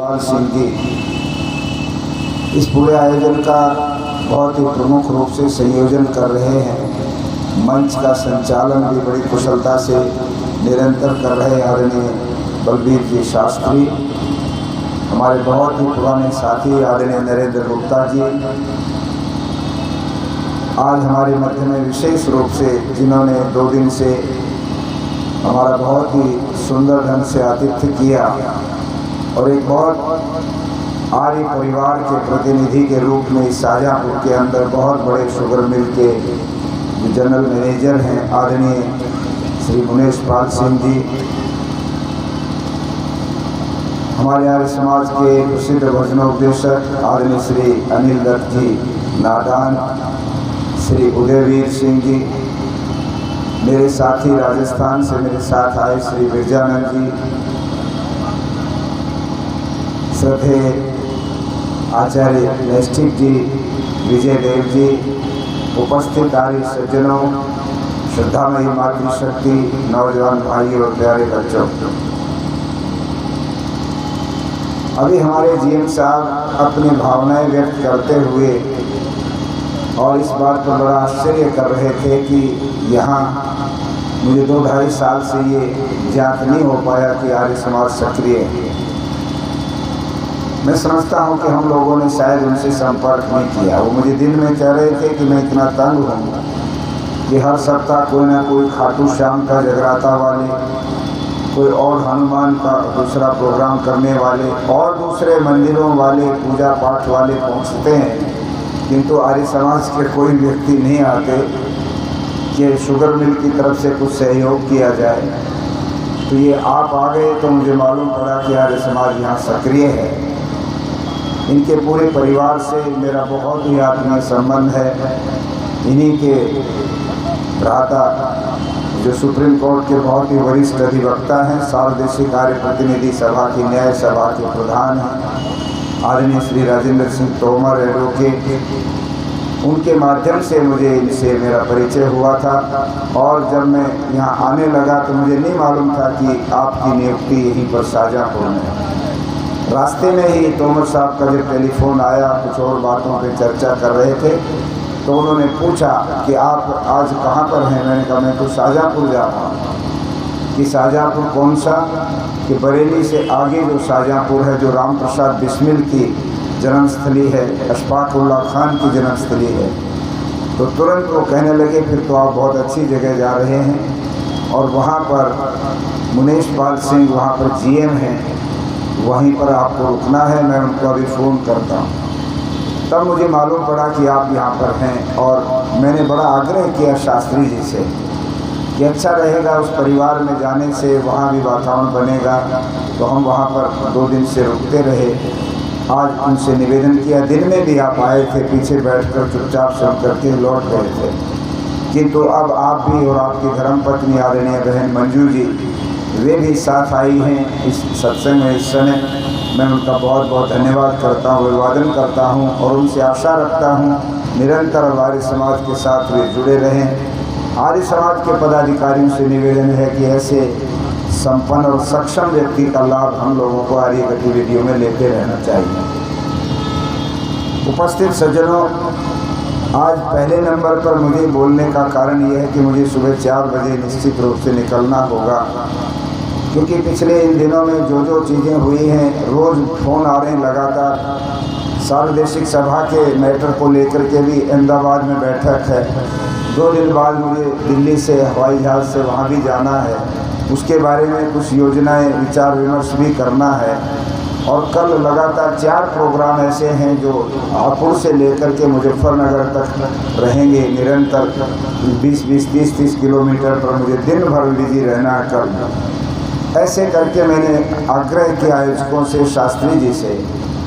पाल सिंह जी इस पूरे आयोजन का बहुत ही प्रमुख रूप से संयोजन कर रहे हैं। मंच का संचालन भी बड़ी कुशलता से निरंतर कर रहे हैं आदरणीय बलबीर जी शास्त्री, हमारे बहुत ही पुराने साथी आदरणीय नरेंद्र गुप्ता जी, आज हमारे मध्य में विशेष रूप से जिन्होंने 2 दिन से हमारा बहुत ही सुंदर ढंग से आतिथ्य किया और एक बहुत आर्य परिवार के प्रतिनिधि के रूप में इस शाहजहाँपुर के अंदर बहुत बड़े शुगर मिल के जो जनरल मैनेजर हैं आदरणीय श्री मुनेश पाल सिंह जी, हमारे आर्य समाज के प्रसिद्ध भजनोपदेशक आदरणीय श्री अनिल दत्त जी नादान, श्री उदयवीर सिंह जी, मेरे साथी राजस्थान से मेरे साथ आए श्री बिरजानंद जी, श्रद्धेय आचार्य नैष्ठिक जी, विजय देव जी, उपस्थित आर्य सज्जनों, श्रद्धामयी मातृशक्ति, नौजवान भाइयों और प्यारे बच्चों, अभी हमारे जीएम साहब अपनी भावनाएं व्यक्त करते हुए और इस बात पर बड़ा आश्चर्य कर रहे थे कि यहाँ मुझे 2-2.5 साल से ये ज्ञात नहीं हो पाया कि आर्य समाज सक्रिय है। मैं समझता हूँ कि हम लोगों ने शायद उनसे संपर्क नहीं किया। वो मुझे दिन में कह रहे थे कि मैं इतना तंग हूँ कि हर सप्ताह कोई ना कोई खाटू श्याम का जगराता वाले, कोई और हनुमान का दूसरा प्रोग्राम करने वाले और दूसरे मंदिरों वाले, पूजा पाठ वाले पहुँचते हैं, किंतु आर्य समाज के कोई व्यक्ति नहीं आते कि शुगर मिल की तरफ से कुछ सहयोग किया जाए। तो ये आप आ गए तो मुझे मालूम पड़ा कि आर्य समाज यहाँ सक्रिय है। इनके पूरे परिवार से मेरा बहुत ही आत्मीय संबंध है। इन्हीं के भ्राता जो सुप्रीम कोर्ट के बहुत ही वरिष्ठ अधिवक्ता हैं, सार्वदेशीय कार्य प्रतिनिधि सभा की न्याय सभा के प्रधान हैं आदरणीय श्री राजेंद्र सिंह तोमर एडवोकेट, उनके माध्यम से मुझे इनसे मेरा परिचय हुआ था। और जब मैं यहाँ आने लगा तो मुझे नहीं मालूम था कि आपकी नियुक्ति यहीं पर शाहजहाँपुर में है। रास्ते में ही तोमर साहब का जब टेलीफोन आया, कुछ और बातों पे चर्चा कर रहे थे, तो उन्होंने पूछा कि आप आज कहाँ पर हैं। मैंने कहा मैं तो शाहजहाँपुर जा रहा हूँ। कि शाहजहाँपुर कौन सा? कि बरेली से आगे जो शाहजहाँपुर है, जो राम प्रसाद बिस्मिल की जन्मस्थली है, अशफाक उल्लाह खान की जन्मस्थली है। तो तुरंत वो कहने लगे फिर तो आप बहुत अच्छी जगह जा रहे हैं और वहाँ पर मुनेश पाल सिंह वहाँ पर जीएम हैं, वहीं पर आपको रुकना है। मैं उनको अभी फ़ोन करता हूँ। तब मुझे मालूम पड़ा कि आप यहाँ पर हैं और मैंने बड़ा आग्रह किया शास्त्री जी से कि अच्छा रहेगा उस परिवार में जाने से, वहाँ भी वातावरण बनेगा। तो हम वहाँ पर 2 दिन से रुकते रहे। आज उनसे निवेदन किया, दिन में भी आप आए थे, पीछे बैठकर चुपचाप सुन करके लौट गए थे, किंतु अब आप भी और आपकी धर्मपत्नी आदरणीय बहन मंजू जी, वे भी साथ आई हैं इस सत्संग में इस समय। मैं उनका बहुत बहुत धन्यवाद करता हूँ, अभिवादन करता हूँ और उनसे आशा रखता हूँ निरंतर आर्य समाज के साथ वे जुड़े रहें। आर्य समाज के पदाधिकारियों से निवेदन है कि ऐसे संपन्न और सक्षम व्यक्ति का लाभ हम लोगों को आर्य गतिविधियों में लेते रहना चाहिए। उपस्थित सज्जनों, आज पहले नंबर पर मुझे बोलने का कारण यह है कि मुझे सुबह 4 बजे निश्चित रूप से निकलना होगा, क्योंकि पिछले इन दिनों में जो चीज़ें हुई हैं, रोज़ फ़ोन आ रहे हैं लगातार। सार्वदेशिक सभा के मैटर को लेकर के भी अहमदाबाद में बैठक है। 2 दिन बाद मुझे दिल्ली से हवाई जहाज़ से वहाँ भी जाना है, उसके बारे में कुछ योजनाएं विचार विमर्श भी करना है। और कल लगातार 4 प्रोग्राम ऐसे हैं जो हापुड़ से लेकर के मुजफ्फरनगर तक रहेंगे निरंतर। 20-20, 30-30 किलोमीटर पर मुझे दिन भर बिजी रहना है कल। ऐसे करके मैंने आग्रह किया आयोजकों से, शास्त्री जी से,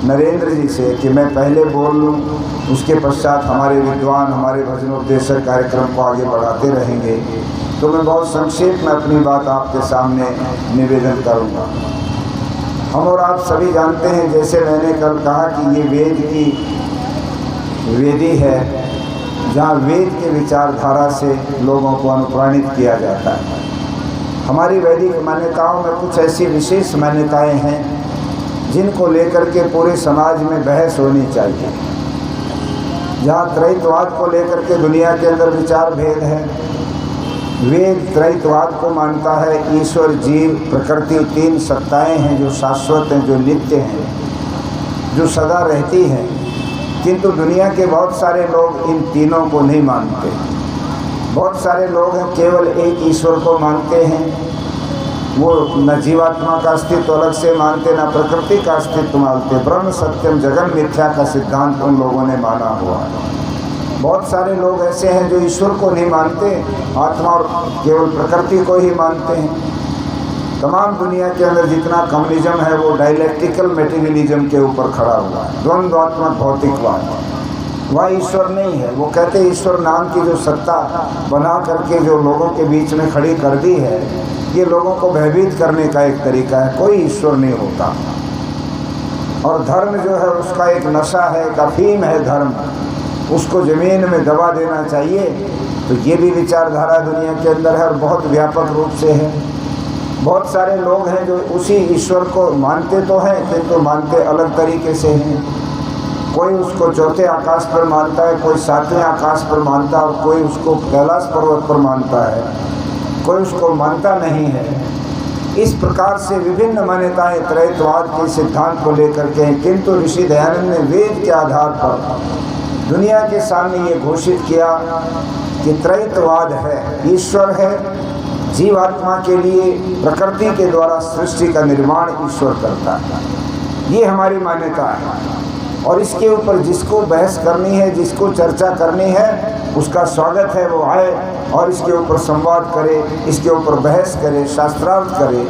नरेंद्र जी से कि मैं पहले बोल लूँ, उसके पश्चात हमारे विद्वान, हमारे भजनोपदेशक कार्यक्रम को आगे बढ़ाते रहेंगे। तो मैं बहुत संक्षेप में अपनी बात आपके सामने निवेदन करूँगा। हम और आप सभी जानते हैं, जैसे मैंने कल कहा कि ये वेद की वेदी है, जहाँ वेद के विचारधारा से लोगों को अनुप्राणित किया जाता है। हमारी वैदिक मान्यताओं में कुछ ऐसी विशेष मान्यताएं हैं जिनको लेकर के पूरे समाज में बहस होनी चाहिए। जहाँ त्रैतवाद को लेकर के दुनिया के अंदर विचार भेद है, वेद त्रैतवाद को मानता है ईश्वर, जीव, प्रकृति 3 सत्ताएं हैं जो शाश्वत हैं, जो नित्य हैं, जो सदा रहती हैं। किंतु दुनिया के बहुत सारे लोग इन तीनों को नहीं मानते। बहुत सारे लोग हैं केवल एक ईश्वर को मानते हैं। वो न जीवात्मा का अस्तित्व अलग से मानते, न प्रकृति का अस्तित्व मानते। ब्रह्म सत्यम जगन मिथ्या का सिद्धांत उन लोगों ने माना हुआ है। बहुत सारे लोग ऐसे हैं जो ईश्वर को नहीं मानते, आत्मा और केवल प्रकृति को ही मानते हैं। तमाम दुनिया के अंदर जितना कम्युनिज्म है वो डायलेक्टिकल मेटेरियलिज्म के ऊपर खड़ा हुआ है, द्वंद्वात्मक भौतिकवाद। वह ईश्वर नहीं है। वो कहते ईश्वर नाम की जो सत्ता बना करके जो लोगों के बीच में खड़ी कर दी है, ये लोगों को भयभीत करने का एक तरीका है। कोई ईश्वर नहीं होता। और धर्म जो है उसका एक नशा है, एक अफीम है धर्म, उसको ज़मीन में दबा देना चाहिए। तो ये भी विचारधारा दुनिया के अंदर है और बहुत व्यापक रूप से है। बहुत सारे लोग हैं जो उसी ईश्वर को मानते तो हैं किंतु मानते अलग तरीके से हैं। कोई उसको चौथे आकाश पर मानता है, कोई 7वें आकाश पर मानता है, और कोई उसको कैलाश पर्वत पर मानता है, कोई उसको मानता नहीं है। इस प्रकार से विभिन्न मान्यताएं त्रैतवाद के सिद्धांत को लेकर के हैं। किंतु ऋषि दयानंद ने वेद के आधार पर दुनिया के सामने ये घोषित किया कि त्रैतवाद है, ईश्वर है, जीवात्मा के लिए प्रकृति के द्वारा सृष्टि का निर्माण ईश्वर करता है। ये हमारी मान्यता है। और इसके ऊपर जिसको बहस करनी है, जिसको चर्चा करनी है, उसका स्वागत है, वो आए और इसके ऊपर संवाद करे, इसके ऊपर बहस करे, शास्त्रार्थ करे।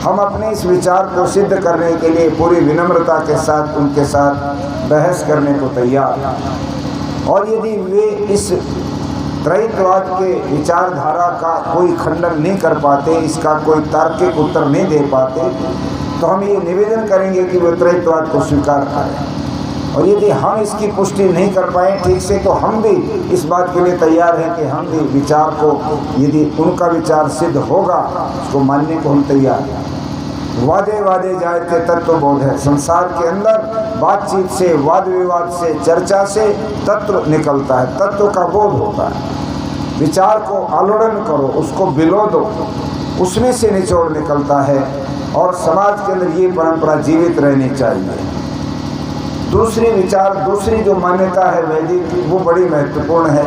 हम अपने इस विचार को सिद्ध करने के लिए पूरी विनम्रता के साथ उनके साथ बहस करने को तैयार हैं। और यदि वे इस त्रैतवाद के विचारधारा का कोई खंडन नहीं कर पाते, इसका कोई तार्किक उत्तर नहीं दे पाते, तो हम ये निवेदन करेंगे कि वे त्रैतवाद को स्वीकार करें। और यदि हम इसकी पुष्टि नहीं कर पाए ठीक से, तो हम भी इस बात के लिए तैयार हैं कि हम भी विचार को, यदि उनका विचार सिद्ध होगा, उसको मानने को हम तैयार हैं। वादे वादे जायते तत्व बोध है। संसार के अंदर बातचीत से, वाद विवाद से, चर्चा से तत्व निकलता है, तत्व का बोध होता है। विचार को आलोड़न करो, उसको बिलो दो, उसमें से निचोड़ निकलता है। और समाज के अंदर ये परंपरा जीवित रहनी चाहिए। दूसरी जो मान्यता है वैदिक, वो बड़ी महत्वपूर्ण है।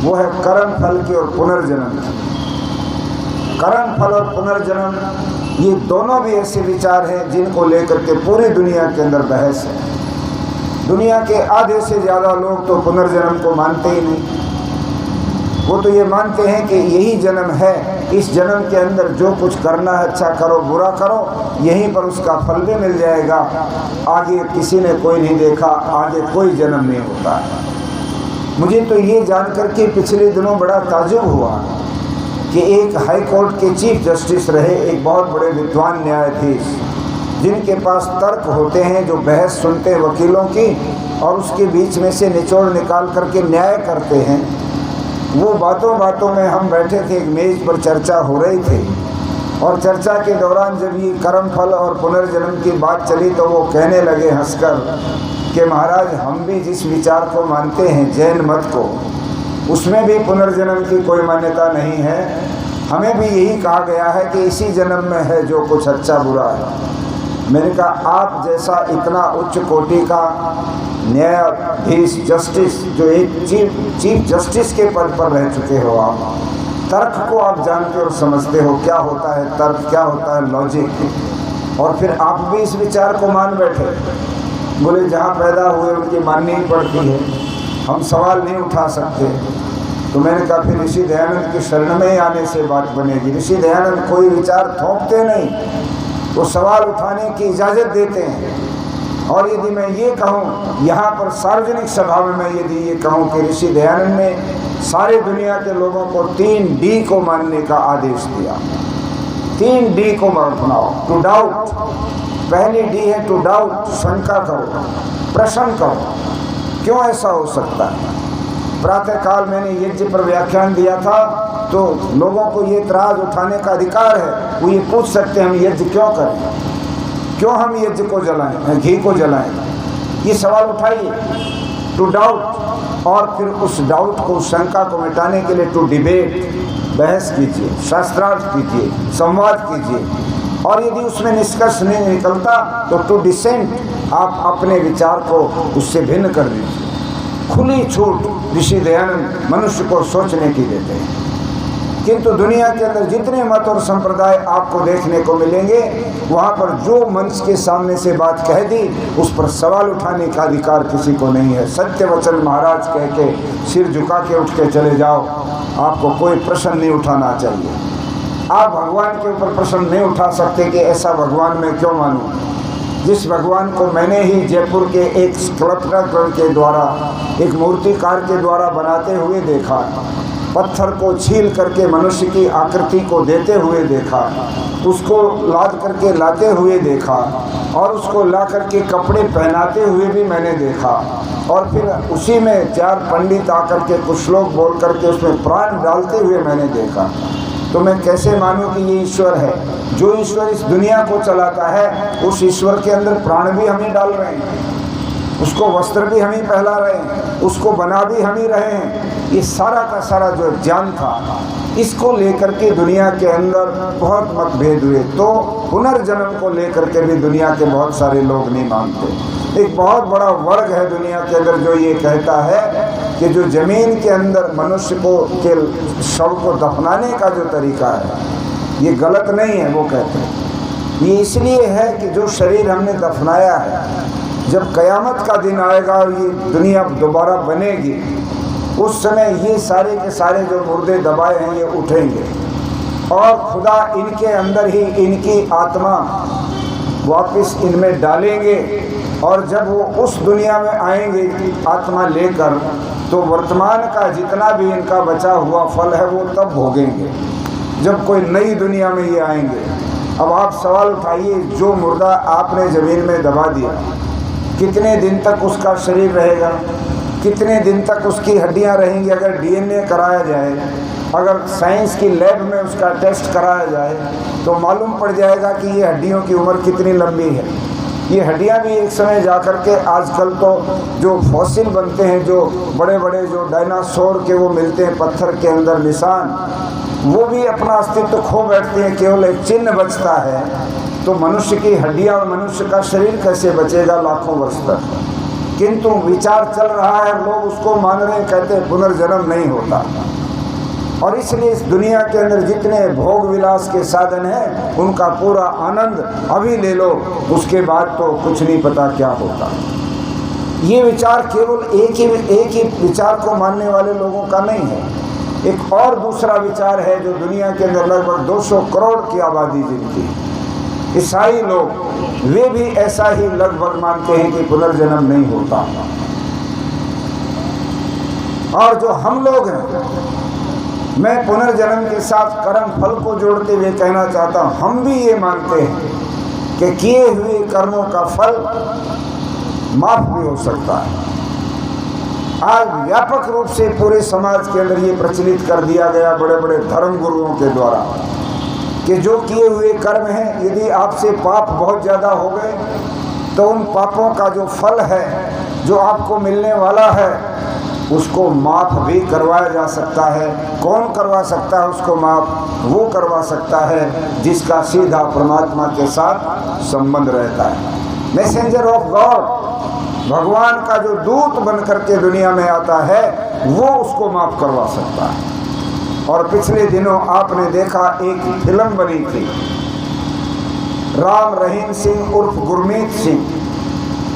वो है कर्म फल की और पुनर्जन्म की। कर्म फल और पुनर्जन्म, ये दोनों भी ऐसे विचार हैं जिनको लेकर के पूरी दुनिया के अंदर बहस है। दुनिया के आधे से ज़्यादा लोग तो पुनर्जन्म को मानते ही नहीं। वो तो ये मानते हैं कि यही जन्म है, इस जन्म के अंदर जो कुछ करना है, अच्छा करो बुरा करो, यहीं पर उसका फल भी मिल जाएगा। आगे किसी ने कोई नहीं देखा, आगे कोई जन्म नहीं होता है। मुझे तो ये जानकर के पिछले दिनों बड़ा ताज्जुब हुआ कि एक हाई कोर्ट के चीफ जस्टिस रहे, एक बहुत बड़े विद्वान न्यायाधीश, जिनके पास तर्क होते हैं, जो बहस सुनते हैं वकीलों की और उसके बीच में से निचोड़ निकाल करके न्याय करते हैं। वो बातों बातों में हम बैठे थे, एक मेज़ पर चर्चा हो रही थी और चर्चा के दौरान जब ये कर्म फल और पुनर्जन्म की बात चली तो वो कहने लगे हंसकर कि महाराज, हम भी जिस विचार को मानते हैं, जैन मत को, उसमें भी पुनर्जन्म की कोई मान्यता नहीं है। हमें भी यही कहा गया है कि इसी जन्म में है जो कुछ अच्छा बुरा है। मैंने कहा आप जैसा इतना उच्च कोटि का न्यायाधीश, जस्टिस, जो एक चीफ जस्टिस के पद पर रह चुके हो, आप तर्क को आप जानते और समझते हो, क्या होता है तर्क, क्या होता है लॉजिक, और फिर आप भी इस विचार को मान बैठे। बोले जहाँ पैदा हुए उनकी माननी ही पड़ती है, हम सवाल नहीं उठा सकते। तो मैंने कहा फिर ऋषि दयानंद की शरण में ही आने से बात बनेगी। ऋषि दयानंद कोई विचार थोपते नहीं, वो सवाल उठाने की इजाज़त देते हैं। और यदि मैं ये कहूँ यहाँ पर सार्वजनिक सभा में, मैं यदि ये कहूँ कि ऋषि दयानंद ने सारे दुनिया के लोगों को 3D को मानने का आदेश दिया। 3D को अपनाओ, टू डाउट। पहली D है टू डाउट, शंका करो, प्रश्न करो, क्यों ऐसा हो सकता है। प्रातःकाल मैंने यज्ञ पर व्याख्यान दिया था, तो लोगों को ये इतराज़ उठाने का अधिकार है, वो ये पूछ सकते हैं हम यज्ञ क्यों करें। क्यों हम यज्ञ को जलाएं, घी को जलाएं? ये सवाल उठाइए, टू डाउट, और फिर उस डाउट को, शंका को मिटाने के लिए टू डिबेट, बहस कीजिए, शास्त्रार्थ कीजिए, संवाद कीजिए, और यदि उसमें निष्कर्ष नहीं निकलता तो टू डिसेंट, आप अपने विचार को उससे भिन्न कर दीजिए। खुली छूट ऋषि दयानंद मनुष्य को सोचने की देते हैं। किंतु दुनिया के अंदर जितने मत और संप्रदाय आपको देखने को मिलेंगे, वहाँ पर जो मंच के सामने से बात कह दी, उस पर सवाल उठाने का अधिकार किसी को नहीं है। सत्य वचन महाराज कह के सिर झुका के उठ के चले जाओ, आपको कोई प्रश्न नहीं उठाना चाहिए। आप भगवान के ऊपर प्रश्न नहीं उठा सकते कि ऐसा भगवान मैं क्यों मानूं, जिस भगवान को मैंने ही जयपुर के एक स्कल्पटर के द्वारा, एक मूर्तिकार के द्वारा बनाते हुए देखा, पत्थर को छील करके मनुष्य की आकृति को देते हुए देखा, उसको लाद करके लाते हुए देखा, और उसको ला करके कपड़े पहनाते हुए भी मैंने देखा, और फिर उसी में 4 पंडित आकर के कुछ श्लोक बोल करके उसमें प्राण डालते हुए मैंने देखा। तो मैं कैसे मानूं कि ये ईश्वर है? जो ईश्वर इस दुनिया को चलाता है, उस ईश्वर के अंदर प्राण भी हम ही डाल रहे हैं, उसको वस्त्र भी हम ही पहला रहे हैं, उसको बना भी हम ही रहे हैं। ये सारा का सारा जो ज्ञान था, इसको लेकर के दुनिया के अंदर बहुत मतभेद हुए। तो पुनर्जन्म को लेकर के भी दुनिया के बहुत सारे लोग नहीं मानते। एक बहुत बड़ा वर्ग है दुनिया के अंदर जो ये कहता है कि जो जमीन के अंदर मनुष्य को के शव को दफनाने का जो तरीका है, ये गलत नहीं है। वो कहते हैं ये इसलिए है कि जो शरीर हमने दफनाया है, जब कयामत का दिन आएगा और ये दुनिया दोबारा बनेगी, उस समय ये सारे के सारे जो मुर्दे दबाए हैं ये उठेंगे, और खुदा इनके अंदर ही इनकी आत्मा वापस इनमें डालेंगे, और जब वो उस दुनिया में आएंगे आत्मा लेकर, तो वर्तमान का जितना भी इनका बचा हुआ फल है वो तब भोगेंगे जब कोई नई दुनिया में ये आएंगे। अब आप सवाल उठाइए, जो मुर्दा आपने ज़मीन में दबा दिया, कितने दिन तक उसका शरीर रहेगा, कितने दिन तक उसकी हड्डियां रहेंगी? अगर डीएनए कराया जाए, अगर साइंस की लैब में उसका टेस्ट कराया जाए, तो मालूम पड़ जाएगा कि ये हड्डियों की उम्र कितनी लंबी है। ये हड्डियां भी एक समय जा कर के, आजकल तो जो फॉसिल बनते हैं, जो बड़े बड़े जो डायनासोर के वो मिलते हैं पत्थर के अंदर निशान, वो भी अपना अस्तित्व खो बैठते हैं, केवल एक चिन्ह बचता है। तो मनुष्य की हड्डियां और मनुष्य का शरीर कैसे बचेगा लाखों वर्ष तक? किंतु विचार चल रहा है, लोग उसको मान रहे हैं, कहते हैं पुनर्जन्म नहीं होता। और इसलिए इस दुनिया के अंदर जितने भोग विलास के साधन हैं, उनका पूरा आनंद अभी ले लो, उसके बाद तो कुछ नहीं पता क्या होता। ये विचार केवल एक ही विचार को मानने वाले लोगों का नहीं है। एक और दूसरा विचार है जो दुनिया के अंदर लगभग 200 करोड़ की आबादी जिनकी, ईसाई लोग, वे भी ऐसा ही लगभग मानते हैं कि पुनर्जन्म नहीं होता। और जो हम लोग हैं, मैं पुनर्जन्म के साथ कर्म फल को जोड़ते हुए कहना चाहता हूँ, हम भी ये मानते हैं कि किए हुए कर्मों का फल माफ भी हो सकता है। आज व्यापक रूप से पूरे समाज के अंदर ये प्रचलित कर दिया गया बड़े बड़े धर्म गुरुओं के द्वारा कि जो किए हुए कर्म हैं, यदि आपसे पाप बहुत ज़्यादा हो गए तो उन पापों का जो फल है, जो आपको मिलने वाला है, उसको माफ़ भी करवाया जा सकता है। कौन करवा सकता है उसको माफ़? वो करवा सकता है जिसका सीधा परमात्मा के साथ संबंध रहता है। मैसेंजर ऑफ गॉड, भगवान का जो दूत बन करके दुनिया में आता है, वो उसको माफ़ करवा सकता है। और पिछले दिनों आपने देखा एक फिल्म बनी थी, राम रहीम सिंह उर्फ गुरमीत सिंह,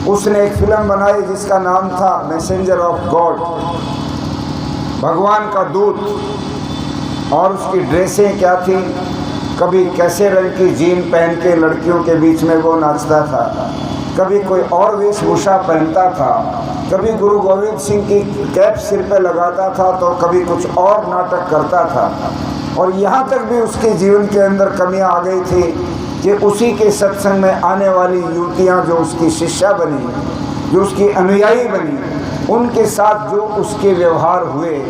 उसने एक फिल्म बनाई जिसका नाम था मैसेंजर ऑफ गॉड, भगवान का दूत। और उसकी ड्रेसें क्या थी, कभी कैसे रंग की जीन पहन के लड़कियों के बीच में वो नाचता था, कभी कोई और वेशभूषा पहनता था, कभी गुरु गोविंद सिंह की कैप सिर पे लगाता था, तो कभी कुछ और नाटक करता था। और यहाँ तक भी उसके जीवन के अंदर कमियाँ आ गई थी कि उसी के सत्संग में आने वाली युवतियाँ जो उसकी शिष्या बनी, जो उसकी अनुयायी बनी, उनके साथ जो उसके व्यवहार हुए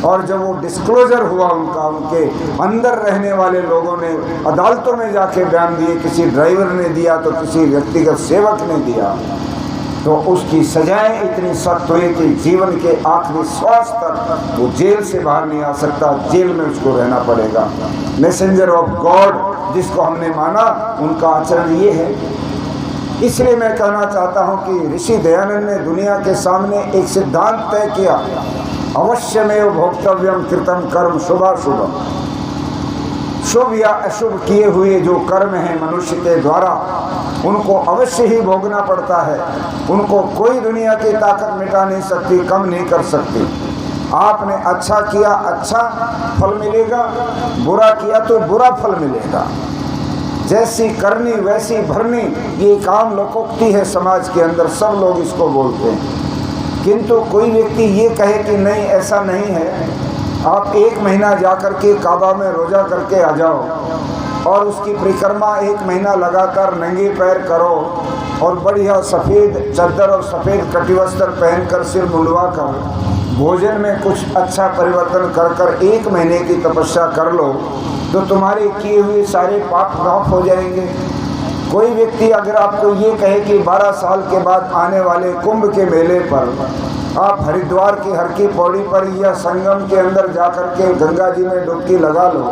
और जब वो डिस्क्लोजर हुआ उनका, उनके अंदर रहने वाले लोगों ने अदालतों में जाके बयान दिए, किसी ड्राइवर ने दिया तो किसी व्यक्तिगत सेवक ने दिया, तो उसकी सजाएं इतनी सख्त हुई कि जीवन के आखिरी श्वास तक वो जेल से बाहर नहीं आ सकता, जेल में उसको रहना पड़ेगा। मैसेंजर ऑफ गॉड जिसको हमने माना, उनका आचरण ये है। इसलिए मैं कहना चाहता हूँ कि ऋषि दयानंद ने दुनिया के सामने एक सिद्धांत तय किया, अवश्यमेव भोक्तव्यम कृतम कर्म शुभाशुभम। शुभ या अशुभ किए हुए जो कर्म हैं मनुष्य के द्वारा, उनको अवश्य ही भोगना पड़ता है। उनको कोई दुनिया की ताकत मिटा नहीं सकती, कम नहीं कर सकती। आपने अच्छा किया अच्छा फल मिलेगा, बुरा किया तो बुरा फल मिलेगा। जैसी करनी वैसी भरनी, ये एक आम लोकोक्ति है समाज के अंदर, सब लोग इसको बोलते हैं। किंतु कोई व्यक्ति ये कहे कि नहीं ऐसा नहीं है, आप 1 महीना जाकर के काबा में रोज़ा करके आ जाओ और उसकी परिक्रमा 1 महीना लगातार नंगे पैर करो और बढ़िया सफ़ेद चादर और सफ़ेद कटिवस्त्र पहनकर सिर मुंडवा कर भोजन में कुछ अच्छा परिवर्तन कर कर 1 महीने की तपस्या कर लो, तो तुम्हारे किए हुए सारे पाप माफ हो जाएंगे। कोई व्यक्ति अगर आपको ये कहे कि 12 साल के बाद आने वाले कुंभ के मेले पर आप हरिद्वार की हर की पौड़ी पर या संगम के अंदर जाकर के गंगा जी में डुबकी लगा लो,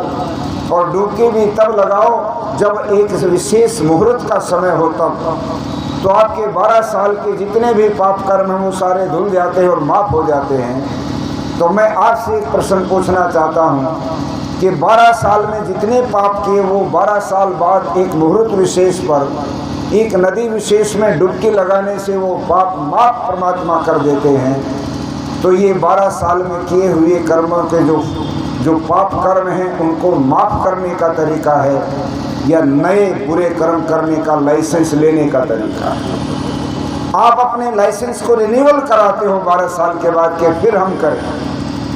और डुबकी भी तब लगाओ जब एक विशेष मुहूर्त का समय हो तब, तो आपके 12 साल के जितने भी पाप कर्म हैं वो सारे धुल जाते हैं और माफ़ हो जाते हैं। तो मैं आपसे एक प्रश्न पूछना चाहता हूँ कि 12 साल में जितने पाप किए वो 12 साल बाद एक मुहूर्त विशेष पर एक नदी विशेष में डुबकी लगाने से वो पाप माफ परमात्मा कर देते हैं। तो ये 12 साल में किए हुए कर्मों के जो पाप कर्म हैं उनको माफ़ करने का तरीका है या नए बुरे कर्म करने का लाइसेंस लेने का तरीका है। आप अपने लाइसेंस को रिन्यूअल कराते हो 12 साल के बाद के फिर हम करें,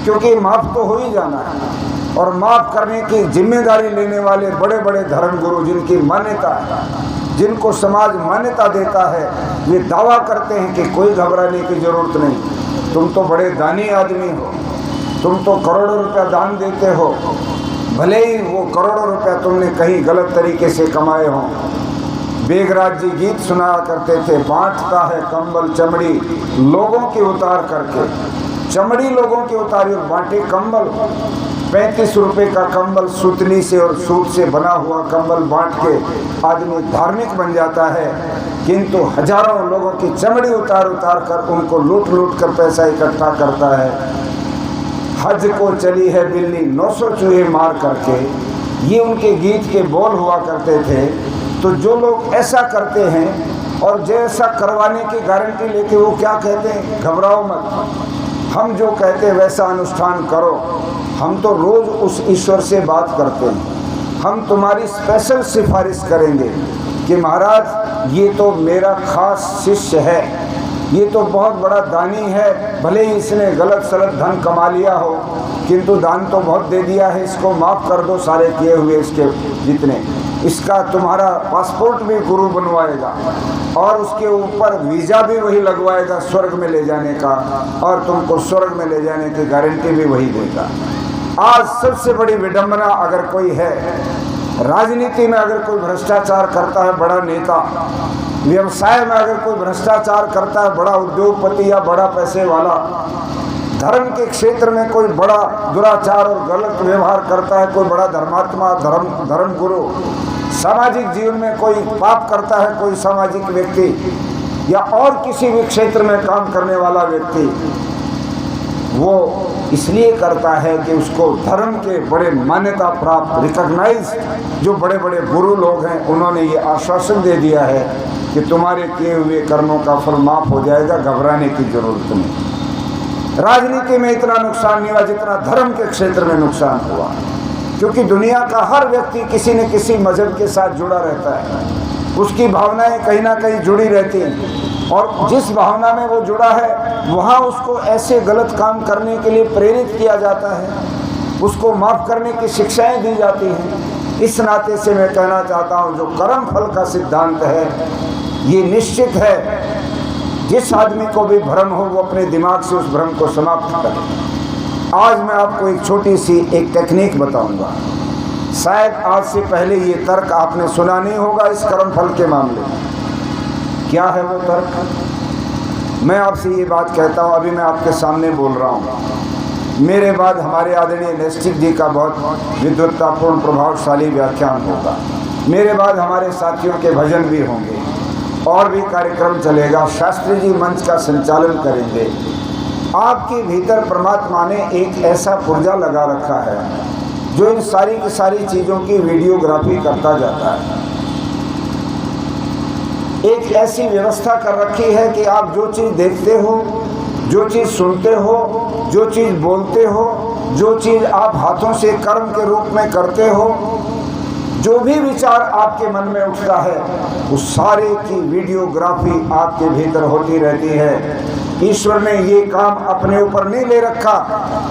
क्योंकि माफ़ तो हो ही जाना है। और माफ़ करने की जिम्मेदारी लेने वाले बड़े बड़े धर्मगुरु जिनकी मान्यता है, जिनको समाज मान्यता देता है, ये दावा करते हैं कि कोई घबराने की ज़रूरत नहीं, तुम तो बड़े दानी आदमी हो, तुम तो करोड़ों रुपया दान देते हो, भले ही वो करोड़ों रुपया तुमने कहीं गलत तरीके से कमाए हों। बेगराज जी गीत सुनाया करते थे, बांटता है कंबल चमड़ी लोगों की उतार करके, चमड़ी लोगों की उतारी और बांटे कंबल। 35 रुपये का कंबल सूतनी से और सूत से बना हुआ कंबल बांट के आदमी धार्मिक बन जाता है, किंतु हजारों लोगों की चमड़ी उतार उतार कर उनको लूट लूट कर पैसा इकट्ठा करता है। हज को चली है बिल्ली 900 चूहे मार करके, ये उनके गीत के बोल हुआ करते थे। तो जो लोग ऐसा करते हैं और जैसा करवाने की गारंटी लेके वो क्या कहते हैं, घबराओ मत, हम जो कहते हैं वैसा अनुष्ठान करो। हम तो रोज़ उस ईश्वर से बात करते हैं, हम तुम्हारी स्पेशल सिफारिश करेंगे कि महाराज ये तो मेरा खास शिष्य है, ये तो बहुत बड़ा दानी है, भले ही इसने गलत सलत धन कमा लिया हो किंतु दान तो बहुत दे दिया है, इसको माफ़ कर दो सारे किए हुए इसके जितने, इसका तुम्हारा पासपोर्ट भी गुरु बनवाएगा और उसके ऊपर वीज़ा भी वही लगवाएगा स्वर्ग में ले जाने का, और तुमको स्वर्ग में ले जाने की गारंटी भी वही देगा। आज सबसे बड़ी विडंबना अगर कोई है, राजनीति में अगर कोई भ्रष्टाचार करता है बड़ा नेता, व्यवसाय में अगर कोई भ्रष्टाचार करता है बड़ा उद्योगपति या बड़ा पैसे वाला, धर्म के क्षेत्र में कोई बड़ा दुराचार और गलत व्यवहार करता है कोई बड़ा धर्मात्मा धर्म गुरु, सामाजिक जीवन में कोई पाप करता है कोई सामाजिक व्यक्ति या और किसी भी क्षेत्र में काम करने वाला व्यक्ति, वो इसलिए करता है कि उसको धर्म के बड़े मान्यता प्राप्त रिकॉग्नाइज जो बड़े बड़े गुरु लोग हैं उन्होंने ये आश्वासन दे दिया है कि तुम्हारे किए हुए कर्मों का फल माफ हो जाएगा, घबराने की जरूरत नहीं। राजनीति में इतना नुकसान नहीं हुआ जितना धर्म के क्षेत्र में नुकसान हुआ, क्योंकि दुनिया का हर व्यक्ति किसी न किसी मजहब के साथ जुड़ा रहता है, उसकी भावनाएं कहीं ना कहीं जुड़ी रहती हैं और जिस भावना में वो जुड़ा है वहाँ उसको ऐसे गलत काम करने के लिए प्रेरित किया जाता है, उसको माफ़ करने की शिक्षाएं दी जाती हैं। इस नाते से मैं कहना चाहता हूँ जो कर्म फल का सिद्धांत है ये निश्चित है जिस आदमी को भी भ्रम हो वो अपने दिमाग से उस भ्रम को समाप्त करे। आज मैं आपको एक छोटी सी एक टेक्निक बताऊंगा। शायद आज से पहले ये तर्क आपने सुना नहीं होगा इस कर्मफल के मामले में। क्या है वो तर्क? मैं आपसे ये बात कहता हूँ, अभी मैं आपके सामने बोल रहा हूँ। मेरे बाद हमारे आदरणीय नैष्ठिक जी का बहुत विद्वत्तापूर्ण प्रभावशाली व्याख्यान होगा। मेरे बाद हमारे साथियों के भजन भी होंगे और भी कार्यक्रम चलेगा। शास्त्री जी मंच का संचालन करेंगे। आपके भीतर परमात्मा ने एक ऐसा पुर्जा लगा रखा है जो इन सारी की सारी चीज़ों की वीडियोग्राफी करता जाता है। एक ऐसी व्यवस्था कर रखी है कि आप जो चीज़ देखते हो, जो चीज़ सुनते हो, जो चीज़ बोलते हो, जो चीज़ आप हाथों से कर्म के रूप में करते हो, जो भी विचार आपके मन में उठता है, उस सारे की वीडियोग्राफी आपके भीतर होती रहती है। ईश्वर ने ये काम अपने ऊपर नहीं ले रखा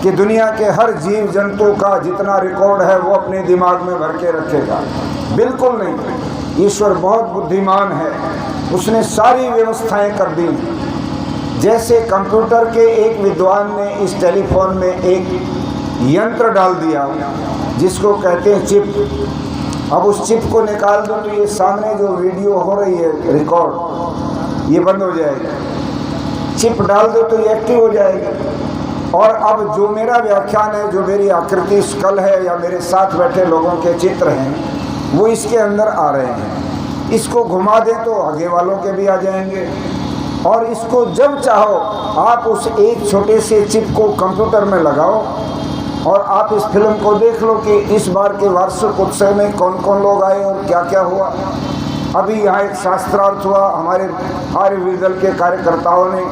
कि दुनिया के हर जीव जंतु का जितना रिकॉर्ड है वो अपने दिमाग में भर के रखेगा। बिल्कुल नहीं। ईश्वर बहुत बुद्धिमान है, उसने सारी व्यवस्थाएं कर दी। जैसे कंप्यूटर के एक विद्वान ने इस टेलीफोन में एक यंत्र डाल दिया जिसको कहते हैं चिप। अब उस चिप को निकाल दो तो ये सामने जो वीडियो हो रही है रिकॉर्ड, ये बंद हो जाएगी। चिप डाल दो तो ये एक्टिव हो जाएगी। और अब जो मेरा व्याख्यान है, जो मेरी आकृति स्कल है या मेरे साथ बैठे लोगों के चित्र हैं, वो इसके अंदर आ रहे हैं। इसको घुमा दें तो आगे वालों के भी आ जाएंगे। और इसको जब चाहो आप उस एक छोटे से चिप को कंप्यूटर में लगाओ और आप इस फिल्म को देख लो कि इस बार के वार्षिक उत्सव में कौन कौन लोग आए और क्या क्या हुआ। अभी यहाँ एक शास्त्रार्थ हुआ, हमारे आर्यविदल के कार्यकर्ताओं ने,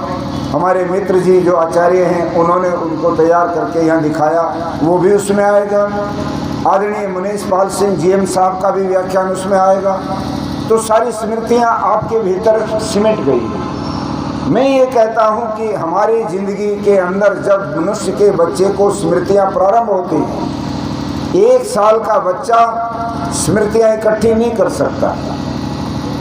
हमारे मित्र जी जो आचार्य हैं उन्होंने उनको तैयार करके यहाँ दिखाया, वो भी उसमें आएगा। आदरणीय मुनीश पाल सिंह जीएम साहब का भी व्याख्यान उसमें आएगा। तो सारी स्मृतियाँ आपके भीतर सिमट गई। मैं ये कहता हूँ कि हमारी ज़िंदगी के अंदर जब मनुष्य के बच्चे को स्मृतियाँ प्रारंभ होती हैं, 1 साल का बच्चा स्मृतियाँ इकट्ठी नहीं कर सकता।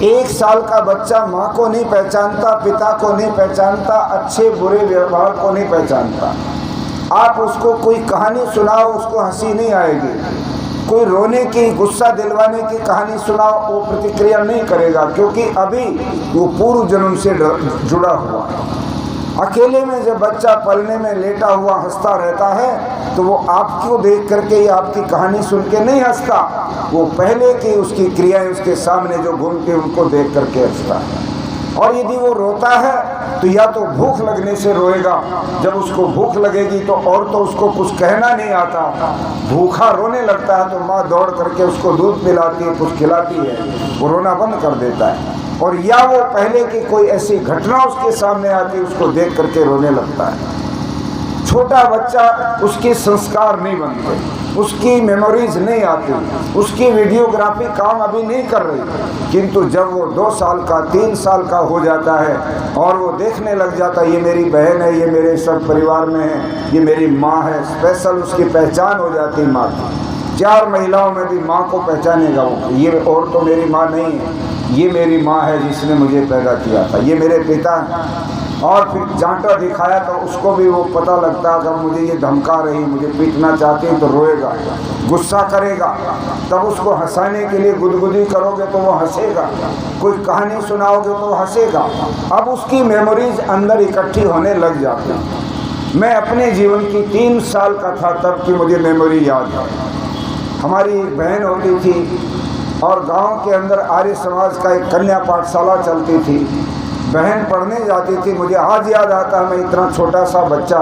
1 साल का बच्चा माँ को नहीं पहचानता, पिता को नहीं पहचानता, अच्छे बुरे व्यवहार को नहीं पहचानता। आप उसको कोई कहानी सुनाओ, उसको हंसी नहीं आएगी। कोई रोने की, गुस्सा दिलवाने की कहानी सुनाओ, वो प्रतिक्रिया नहीं करेगा, क्योंकि अभी वो पूर्व जन्म से जुड़ा हुआ है। अकेले में जब बच्चा पलने में लेटा हुआ हंसता रहता है तो वो आपको देख करके या आपकी कहानी सुन के नहीं हंसता, वो पहले की उसकी क्रियाएं उसके सामने जो घूमती उनको देख करके हंसता है। और यदि वो रोता है तो या तो भूख लगने से रोएगा, जब उसको भूख लगेगी तो और तो उसको कुछ कहना नहीं आता, भूखा रोने लगता है तो माँ दौड़ करके उसको दूध पिलाती है, कुछ खिलाती है, वो रोना बंद कर देता है। और या वो पहले की कोई ऐसी घटना उसके सामने आती है, उसको देख करके रोने लगता है। छोटा बच्चा, उसके संस्कार नहीं बनते, उसकी मेमोरीज नहीं आती, उसकी वीडियोग्राफी काम अभी नहीं कर रही। किंतु जब वो 2 साल का, 3 साल का हो जाता है और वो देखने लग जाता है ये मेरी बहन है, ये मेरे सब परिवार में है, ये मेरी माँ है, स्पेशल उसकी पहचान हो जाती है माँ की। 4 महिलाओं में भी माँ को पहचानेगा वो, ये और तो मेरी माँ नहीं है, ये मेरी माँ है जिसने मुझे पैदा किया था, ये मेरे पिता हैं। और फिर जांटा दिखाया तो उसको भी वो पता लगता है, अगर मुझे ये धमका रही, मुझे पीटना चाहती है तो रोएगा, गुस्सा करेगा। तब उसको हंसाने के लिए गुदगुदी करोगे तो वो हंसेगा, कोई कहानी सुनाओगे तो वो हंसेगा। अब उसकी मेमोरीज अंदर इकट्ठी होने लग जाती हैं। मैं अपने जीवन की 3 साल का था तब की मुझे मेमोरी याद है। हमारी एक बहन होती थी और गांव के अंदर आर्य समाज का एक कन्या पाठशाला चलती थी। बहन पढ़ने जाती थी, मुझे आज याद आता है, मैं इतना छोटा सा बच्चा,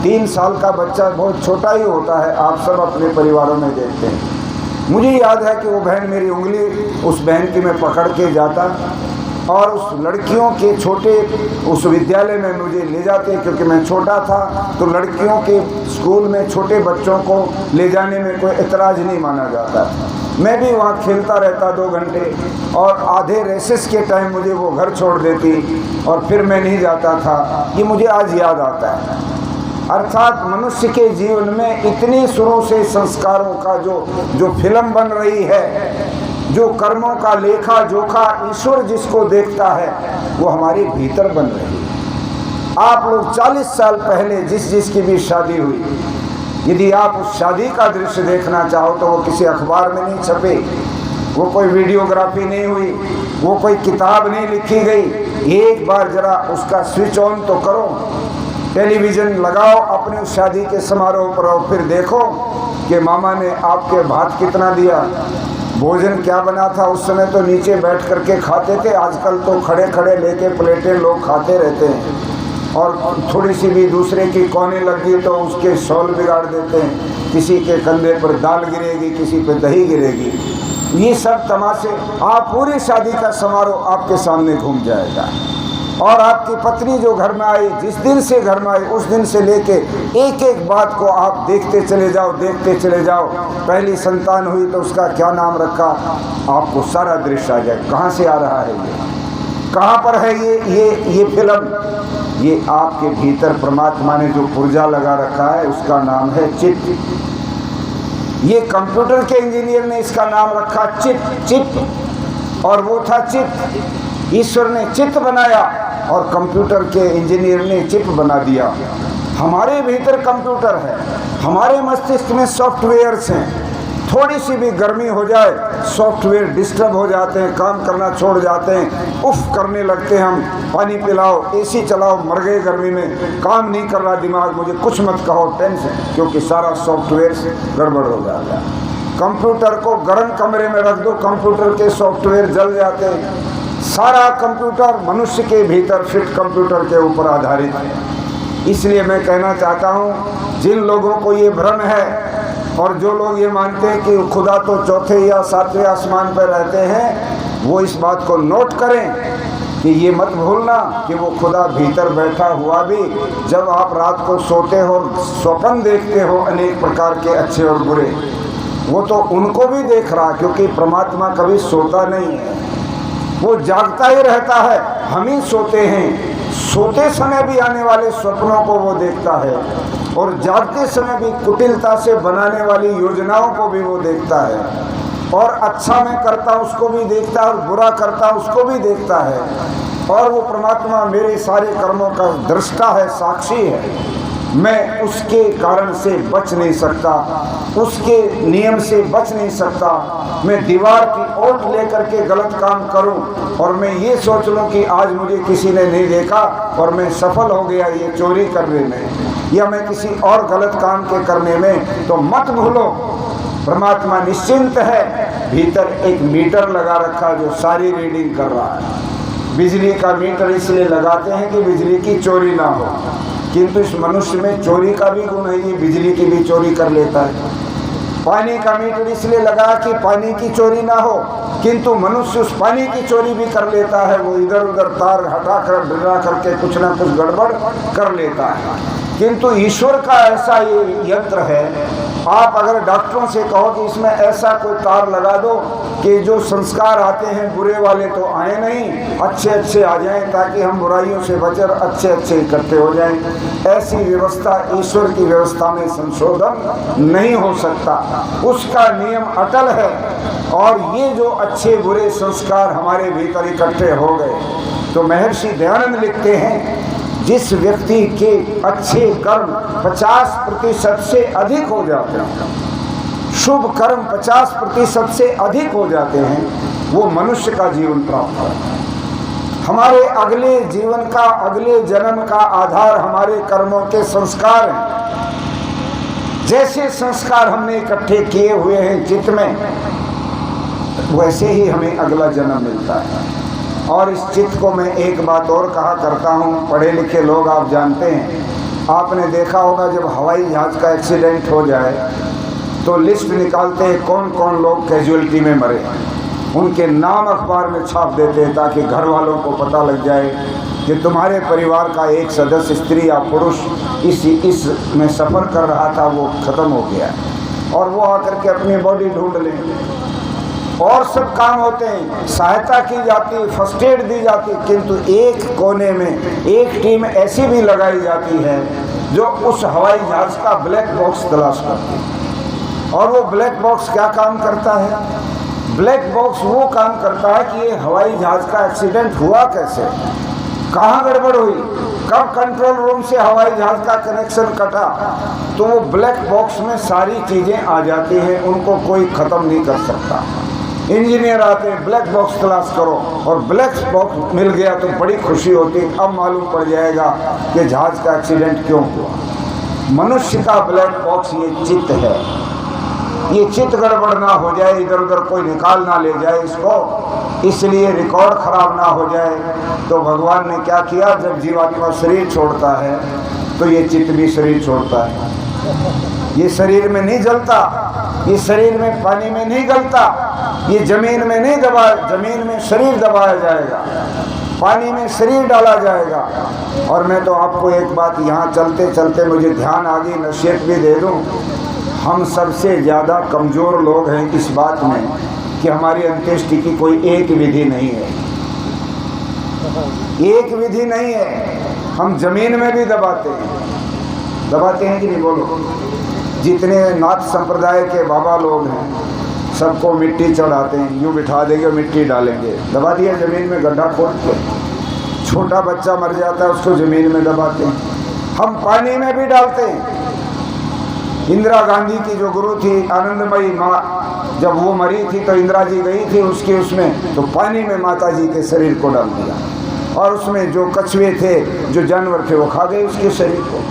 3 साल का बच्चा बहुत छोटा ही होता है, आप सब अपने परिवारों में देखते हैं। मुझे याद है कि वो बहन, मेरी उंगली उस बहन की मैं पकड़ के जाता और उस लड़कियों के छोटे उस विद्यालय में मुझे ले जाते, क्योंकि मैं छोटा था तो लड़कियों के स्कूल में छोटे बच्चों को ले जाने में कोई एतराज़ नहीं माना जाता। मैं भी वहाँ खेलता रहता 2 घंटे और आधे रेसेस के टाइम मुझे वो घर छोड़ देती और फिर मैं नहीं जाता था। ये मुझे आज याद आता है। अर्थात मनुष्य के जीवन में इतनी शुरू से संस्कारों का जो फिल्म बन रही है, जो कर्मों का लेखा जोखा ईश्वर जिसको देखता है वो हमारे भीतर बन रही है। आप लोग 40 साल पहले जिसकी भी शादी हुई, यदि आप उस शादी का दृश्य देखना चाहो तो वो किसी अखबार में नहीं छपे, वो कोई वीडियोग्राफी नहीं हुई, वो कोई किताब नहीं लिखी गई। एक बार जरा उसका स्विच ऑन तो करो, टेलीविज़न लगाओ अपने उस शादी के समारोह पर और फिर देखो कि मामा ने आपके भात कितना दिया, भोजन क्या बना था। उस समय तो नीचे बैठ करके खाते थे, आजकल तो खड़े खड़े लेके प्लेटें लोग खाते रहते हैं, और थोड़ी सी भी दूसरे की कोने लग गई तो उसके शॉल बिगाड़ देते हैं, किसी के कंधे पर दाल गिरेगी, किसी पे दही गिरेगी। ये सब तमाशे, आप पूरी शादी का समारोह आपके सामने घूम जाएगा। और आपकी पत्नी जो घर में आई, जिस दिन से घर में आई उस दिन से लेके एक एक बात को आप देखते चले जाओ, देखते चले जाओ। पहली संतान हुई तो उसका क्या नाम रखा, आपको सारा दृश्य आ जाए। कहाँ से आ रहा है ये, कहाँ पर है ये फिल्म। ये आपके भीतर परमात्मा ने जो पुर्जा लगा रखा है उसका नाम है चित्त। ये कंप्यूटर के इंजीनियर ने इसका नाम रखा चित्त, और वो था चित्त। ईश्वर ने चित्त बनाया और कंप्यूटर के इंजीनियर ने चिप बना दिया। हमारे भीतर कंप्यूटर है, हमारे मस्तिष्क में सॉफ्टवेयर्स हैं। थोड़ी सी भी गर्मी हो जाए सॉफ्टवेयर डिस्टर्ब हो जाते हैं, काम करना छोड़ जाते हैं, उफ करने लगते हैं हम। पानी पिलाओ, एसी चलाओ, मर गए गर्मी में, काम नहीं कर रहा दिमाग, मुझे कुछ मत कहो, टेंशन, क्योंकि सारा सॉफ्टवेयर गड़बड़ हो जाता है। कंप्यूटर को गर्म कमरे में रख दो, कंप्यूटर के सॉफ्टवेयर जल जाते हैं। सारा कंप्यूटर मनुष्य के भीतर फिट कंप्यूटर के ऊपर आधारित है। इसलिए मैं कहना चाहता हूँ, जिन लोगों को ये भ्रम है और जो लोग ये मानते हैं कि खुदा तो चौथे या सातवें आसमान पर रहते हैं, वो इस बात को नोट करें कि ये मत भूलना कि वो खुदा भीतर बैठा हुआ भी जब आप रात को सोते हो, स्वप्न देखते हो अनेक प्रकार के अच्छे और बुरे, वो तो उनको भी देख रहा, क्योंकि परमात्मा कभी सोता नहीं है, वो जागता ही रहता है। हम ही सोते हैं। सोते समय भी आने वाले स्वप्नों को वो देखता है और जागते समय भी कुटिलता से बनाने वाली योजनाओं को भी वो देखता है, और अच्छा मैं करता उसको भी देखता है और बुरा करता उसको भी देखता है। और वो परमात्मा मेरे सारे कर्मों का दृष्टा है, साक्षी है। मैं उसके कारण से बच नहीं सकता, उसके नियम से बच नहीं सकता। मैं दीवार की ओट लेकर के गलत काम करूं और मैं ये सोच लूं कि आज मुझे किसी ने नहीं देखा और मैं सफल हो गया ये चोरी करने में या मैं किसी और गलत काम के करने में, तो मत भूलो परमात्मा निश्चिंत है। भीतर एक मीटर लगा रखा जो सारी रीडिंग कर रहा है। बिजली का मीटर इसलिए लगाते हैं कि बिजली की चोरी ना हो, किंतु इस मनुष्य में चोरी का भी गुण है, ये बिजली की भी चोरी कर लेता है। पानी का मीटर इसलिए लगा कि पानी की चोरी ना हो, किंतु मनुष्य उस पानी की चोरी भी कर लेता है। वो इधर उधर तार हटा कर डरा करके कुछ ना कुछ गड़बड़ कर लेता है। किंतु ईश्वर का ऐसा ये यंत्र है, आप अगर डॉक्टरों से कहो कि इसमें ऐसा कोई तार लगा दो कि जो संस्कार आते हैं बुरे वाले तो आए नहीं, अच्छे अच्छे आ जाएं, ताकि हम बुराइयों से बचकर अच्छे अच्छे इकट्ठे हो जाएं, ऐसी व्यवस्था ईश्वर की व्यवस्था में संशोधन नहीं हो सकता। उसका नियम अटल है। और ये जो अच्छे बुरे संस्कार हमारे भीतर इकट्ठे हो गए, तो महर्षि दयानंद लिखते हैं, जिस व्यक्ति के अच्छे कर्म 50% से अधिक हो जाते हैं, शुभ कर्म 50% से अधिक हो जाते हैं, वो मनुष्य का जीवन प्राप्त करता है। हमारे अगले जीवन का, अगले जन्म का आधार हमारे कर्मों के संस्कार हैं। जैसे संस्कार हमने इकट्ठे किए हुए हैं चित्त में, वैसे ही हमें अगला जन्म मिलता है। और इस चित्त को मैं एक बात और कहा करता हूँ, पढ़े लिखे लोग आप जानते हैं, आपने देखा होगा जब हवाई जहाज़ का एक्सीडेंट हो जाए तो लिस्ट निकालते हैं कौन कौन लोग कैजुअलिटी में मरे, उनके नाम अखबार में छाप देते हैं ताकि घर वालों को पता लग जाए कि तुम्हारे परिवार का एक सदस्य, स्त्री या पुरुष, इस में सफ़र कर रहा था, वो ख़त्म हो गया, और वो आकर के अपनी बॉडी ढूंढ लें। और सब काम होते हैं, सहायता की जाती, फर्स्ट एड दी जाती, किंतु एक कोने में एक टीम ऐसी भी लगाई जाती है जो उस हवाई जहाज़ का ब्लैक बॉक्स तलाश करती है। और वो ब्लैक बॉक्स क्या काम करता है? ब्लैक बॉक्स वो काम करता है कि ये हवाई जहाज का एक्सीडेंट हुआ कैसे, कहाँ गड़बड़ हुई, कब कंट्रोल रूम से हवाई जहाज का कनेक्शन कटा, तो वो ब्लैक बॉक्स में सारी चीज़ें आ जाती हैं, उनको कोई ख़त्म नहीं कर सकता। इंजीनियर आते हैं, ब्लैक बॉक्स तलाश करो, और ब्लैक बॉक्स मिल गया तो बड़ी खुशी होती है, अब मालूम पड़ जाएगा कि जहाज का एक्सीडेंट क्यों हुआ। मनुष्य का ब्लैक बॉक्स ये चित्त है, ये चित्त गड़बड़ ना हो जाए, इधर उधर कोई निकाल ना ले जाए इसको, इसलिए रिकॉर्ड खराब ना हो जाए। तो भगवान ने क्या किया, जब जीवात्मा शरीर छोड़ता है तो ये चित्त भी शरीर छोड़ता है। ये शरीर में नहीं जलता, ये शरीर में पानी में नहीं गलता, ये जमीन में नहीं दबाया, जमीन में शरीर दबाया जाएगा, पानी में शरीर डाला जाएगा। और मैं तो आपको एक बात यहाँ चलते चलते मुझे ध्यान आ गई, नसीहत भी दे दूँ। हम सबसे ज़्यादा कमज़ोर लोग हैं इस बात में कि हमारी अंत्येष्टि की कोई एक विधि नहीं है, एक विधि नहीं है। हम जमीन में भी दबाते हैं कि नहीं, बोलो। जितने नाथ संप्रदाय के बाबा लोग हैं सबको मिट्टी चढ़ाते हैं, यूँ बिठा देंगे मिट्टी डालेंगे, दबा दिया जमीन में गड्ढा खोद के। छोटा बच्चा मर जाता है उसको जमीन में दबाते हैं, हम पानी में भी डालते हैं। इंदिरा गांधी की जो गुरु थी आनंदमयी माँ, जब वो मरी थी तो इंदिरा जी गई थी उसके उसमें, तो पानी में माता जी के शरीर को डाल दिया, और उसमें जो कछुए थे, जो जानवर थे, वो खा गए उसके शरीर को।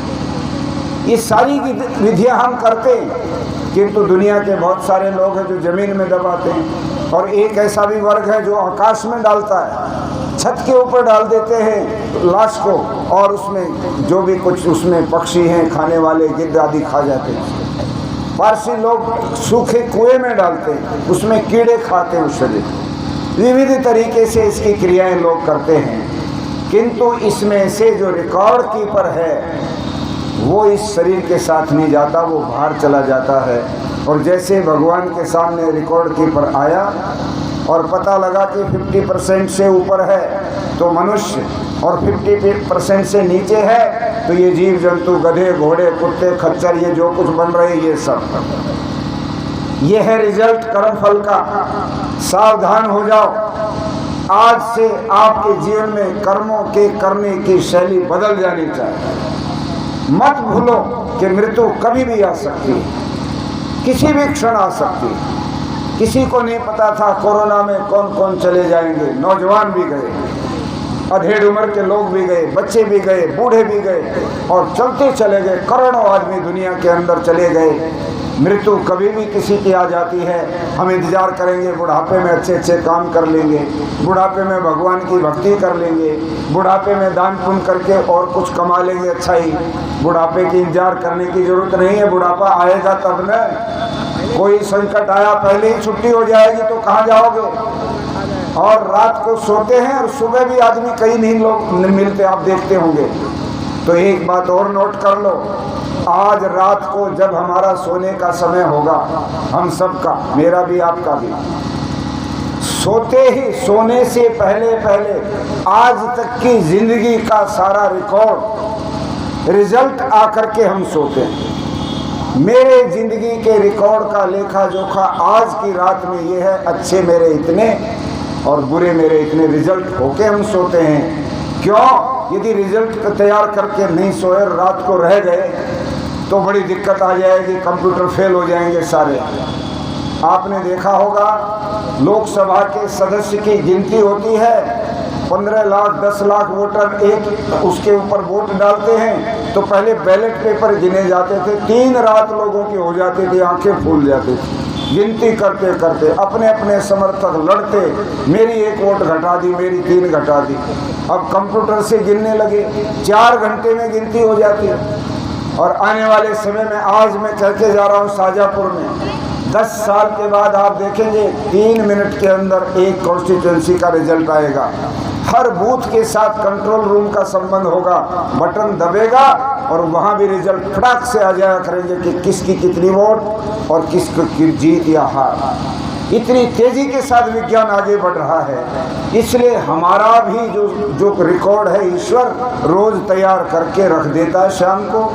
ये सारी विधियां हम करते हैं, किंतु दुनिया के बहुत सारे लोग हैं जो जमीन में दबाते हैं। और एक ऐसा भी वर्ग है जो आकाश में डालता है, छत के ऊपर डाल देते हैं लाश को, और उसमें जो भी कुछ उसमें पक्षी हैं खाने वाले, गिद्ध आदि खा जाते हैं। पारसी लोग सूखे कुएं में डालते हैं, उसमें कीड़े खाते हैं उस शरीर। विविध तरीके से इसकी क्रियाएं लोग करते हैं, किंतु इसमें से जो रिकॉर्ड कीपर है वो इस शरीर के साथ नहीं जाता, वो बाहर चला जाता है। और जैसे भगवान के सामने रिकॉर्ड कीपर आया और पता लगा कि 50% से ऊपर है तो मनुष्य, और 50% से नीचे है तो ये जीव जंतु, गधे, घोड़े, कुत्ते, खच्चर, ये जो कुछ बन रहे ये सब, ये है रिजल्ट कर्म फल का। सावधान हो जाओ, आज से आपके जीवन में कर्मों के करने की शैली बदल जानी चाहिए। मत भूलो कि मृत्यु कभी भी आ सकती है, किसी भी क्षण आ सकती है। किसी को नहीं पता था कोरोना में कौन कौन चले जाएंगे, नौजवान भी गए, अधेड़ उम्र के लोग भी गए, बच्चे भी गए, बूढ़े भी गए, और चलते चले गए। करोड़ों आदमी दुनिया के अंदर चले गए। मृत्यु कभी भी किसी की आ जाती है। हम इंतजार करेंगे, बुढ़ापे में अच्छे अच्छे काम कर लेंगे, बुढ़ापे में भगवान की भक्ति कर लेंगे, बुढ़ापे में दान पुण्य करके और कुछ कमा लेंगे, अच्छा ही। बुढ़ापे की इंतजार करने की जरूरत नहीं है, बुढ़ापा आएगा तब न। कोई संकट आया पहले ही छुट्टी हो जाएगी तो कहाँ जाओगे। और रात को सोते हैं और सुबह भी आदमी कई नहीं लोग मिलते, आप देखते होंगे। तो एक बात और नोट कर लो, आज रात को जब हमारा सोने का समय होगा, हम सबका, मेरा भी आपका भी, सोते ही, सोने से पहले पहले आज तक की जिंदगी का सारा रिकॉर्ड, रिजल्ट आकर के हम सोते हैं। मेरे जिंदगी के रिकॉर्ड का लेखा जोखा आज की रात में ये है, अच्छे मेरे इतने और बुरे मेरे इतने, रिजल्ट होके हम सोते हैं। क्यों? यदि रिजल्ट तैयार करके नहीं सोए, रात को रह गए तो बड़ी दिक्कत आ जाएगी, कंप्यूटर फेल हो जाएंगे सारे। आपने देखा होगा लोकसभा के सदस्य की गिनती होती है, 15 लाख 10 लाख वोटर एक उसके ऊपर वोट डालते हैं, तो पहले बैलेट पेपर गिने जाते थे, 3 रात लोगों की हो जाती थी, आंखें फूल जाती थी गिनती करते करते, अपने अपने समर्थक लड़ते, मेरी 1 वोट घटा दी, मेरी 3 घटा दी। अब कंप्यूटर से गिनने लगे, 4 घंटे में गिनती हो जाती है। और आने वाले समय में, आज मैं कहते जा रहा हूँ शाजापुर में, 10 साल के बाद आप देखेंगे 3 मिनट के अंदर एक कॉन्स्टिट्यूंसी का रिजल्ट आएगा। हर बूथ के साथ कंट्रोल रूम का संबंध होगा, बटन दबेगा और वहाँ भी रिजल्ट फटाक से आ जाया करेंगे कि किसकी कितनी वोट और किसकी जीत या हार। इतनी तेजी के साथ विज्ञान आगे बढ़ रहा है, इसलिए हमारा भी जो रिकॉर्ड है ईश्वर रोज तैयार करके रख देता है। शाम को